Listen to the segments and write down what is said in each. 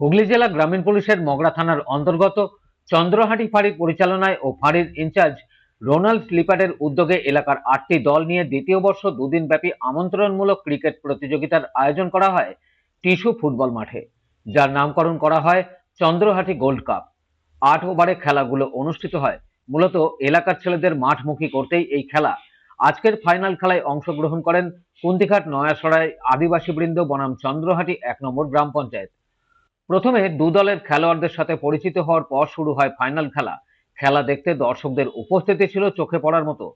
হুগলি জেলা গ্রামীণ পুলিশের মগরা থানার অন্তর্গত চন্দ্রহাটি ফাঁড়ির পরিচালনায় ও ফাঁড়ির ইনচার্জ রোনাল্ড স্লিপারের উদ্যোগে এলাকার 8টি দল নিয়ে দ্বিতীয় বর্ষ দুদিন ব্যাপী আমন্ত্রণমূলক ক্রিকেট প্রতিযোগিতার আয়োজন করা হয় টিস্যু ফুটবল মাঠে, যার নামকরণ করা হয় চন্দ্রহাটি গোল্ড কাপ। 8 ওভারে খেলাগুলো অনুষ্ঠিত হয়। মূলত এলাকার ছেলেদের মাঠমুখী করতেই এই খেলা। আজকের ফাইনাল খেলায় অংশগ্রহণ করেন কুন্তিঘাট নয়াসরাই আদিবাসীবৃন্দ বনাম চন্দ্রহাটি 1 নম্বর গ্রাম পঞ্চায়েত। প্রথমে দু দলের খেলোয়াড়দের সাথে পরিচিত হওয়ার পর শুরু হয় ফাইনাল খেলা। খেলা দেখতে দর্শকদের উপস্থিতি ছিল চোখে পড়ার মতো।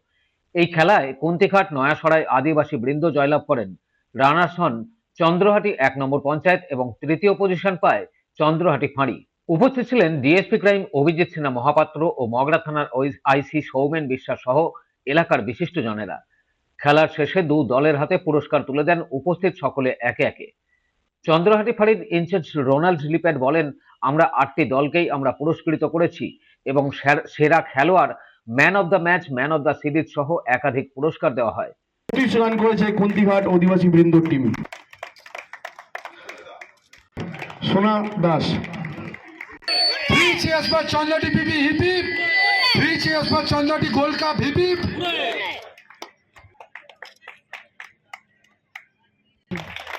এই খেলায় কুন্তিঘাট নয়াসরাই আদিবাসী বৃন্দ জয়লাভ করেন। রানার্স হন চন্দ্রহাটি 1 নম্বর পঞ্চায়েত এবং তৃতীয় পজিশন পায় চন্দ্রহাটি ফাঁড়ি। উপস্থিত ছিলেন ডিএসপি ক্রাইম অভিজিৎ সিনহা মহাপাত্র ও মগরা থানার আইসি সৌমেন বিশ্বাস সহ এলাকার বিশিষ্টজনেরা। খেলার শেষে দু দলের হাতে পুরস্কার তুলে দেন উপস্থিত সকলে একে একে। চন্দ্রহাটি ফাঁড়ির ইনচার্জ রোনাল্ড স্লিপ্যাট বলেন, আমরা 8টি দলকেই আমরা পুরস্কৃত করেছি এবং সেরা খেলোয়াড়, man of the match, man of the series সহ একাধিক পুরস্কার দেওয়া হয়। 30 রান করেছে কুন্তিঘাট আদিবাসী বৃন্দ টিম। সোনা Das. 3 cheers for Chandrati PP hip hip. 3 cheers for Chandrati Gold Cup hip hip.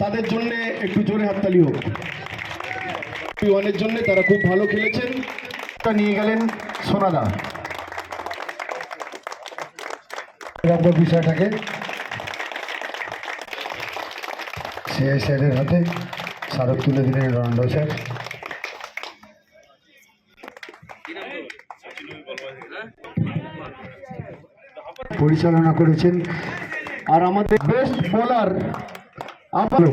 তাদের জন্য একটু জোরে হাততালি হোক। ওয়ানের জন্য তারা খুব ভালো খেলেছেন। নিয়ে গেলেন সোনাদা বিষয়টাকে সিআই স্যারের হাতে স্মারক তুলে দিলেন রনাল্ডো স্যার। পরিচালনা করেছেন। আর আমাদের বেস্ট বোলার আপনার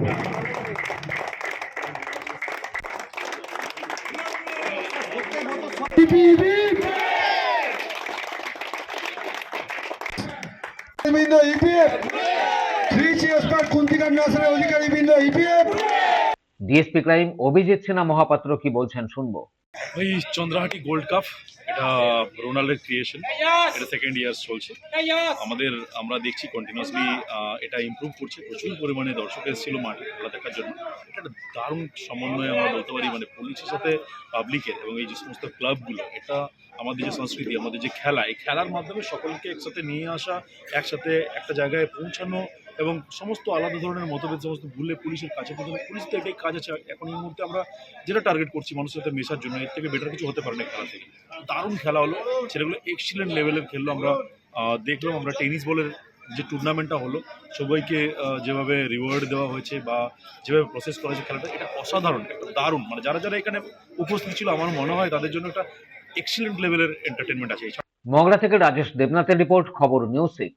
ডিএসপি ক্রাইম অভিজিৎ সিনহা মহাপাত্র কি বলছেন শুনবো। ওই চন্দ্রহাটি গোল্ড কাপ, এটা রোনাল্ডের ক্রিয়েশন, এটা সেকেন্ড ইয়ার চলছে আমাদের। আমরা দেখছি কন্টিনিউয়াসলি এটা ইমপ্রুভ করছে, প্রচুর পরিমাণে দর্শক এসেছিল মাঠে খেলা দেখার জন্য। এটা একটা দারুণ সমন্বয় আমরা বলতে পারি, মানে পুলিশের সাথে পাবলিকের এবং এই যে সমস্ত ক্লাবগুলো, এটা আমাদের যে সংস্কৃতি, আমাদের যে খেলা, এই খেলার মাধ্যমে সকলকে একসাথে নিয়ে আসা, একসাথে একটা জায়গায় পৌঁছানো এবং সমস্ত আলাদা ধরনের মতভেদ সমস্ত ভুলে পুলিশের কাছে পৌঁছানো। পুলিশ তো এটাই কাজ আছে এখন এই মুহূর্তে। আমরা যেটা টার্গেট করছি মানুষের সাথে মেশার জন্য, এর থেকে বেটার কিছু হতে পারে না খেলা থেকে। দারুণ খেলা হলো, ছেলেগুলো এক্সিলেন্ট লেভেলের খেললো। আমরা দেখলাম, আমরা টেনিস বলের যে টুর্নামেন্টটা হলো, সবাইকে যেভাবে রিওয়ার্ড দেওয়া হয়েছে বা যেভাবে প্রসেস করা হয়েছে খেলাটা, এটা অসাধারণ, একটা দারুণ। মানে যারা যারা এখানে উপস্থিত ছিল আমার মনে হয় তাদের জন্য একটা এক্সিলেন্ট লেভেলের এন্টারটেনমেন্ট আছে। মগরা থেকে রাজেশ দেবনাথের রিপোর্ট, খবর নিউজ 6।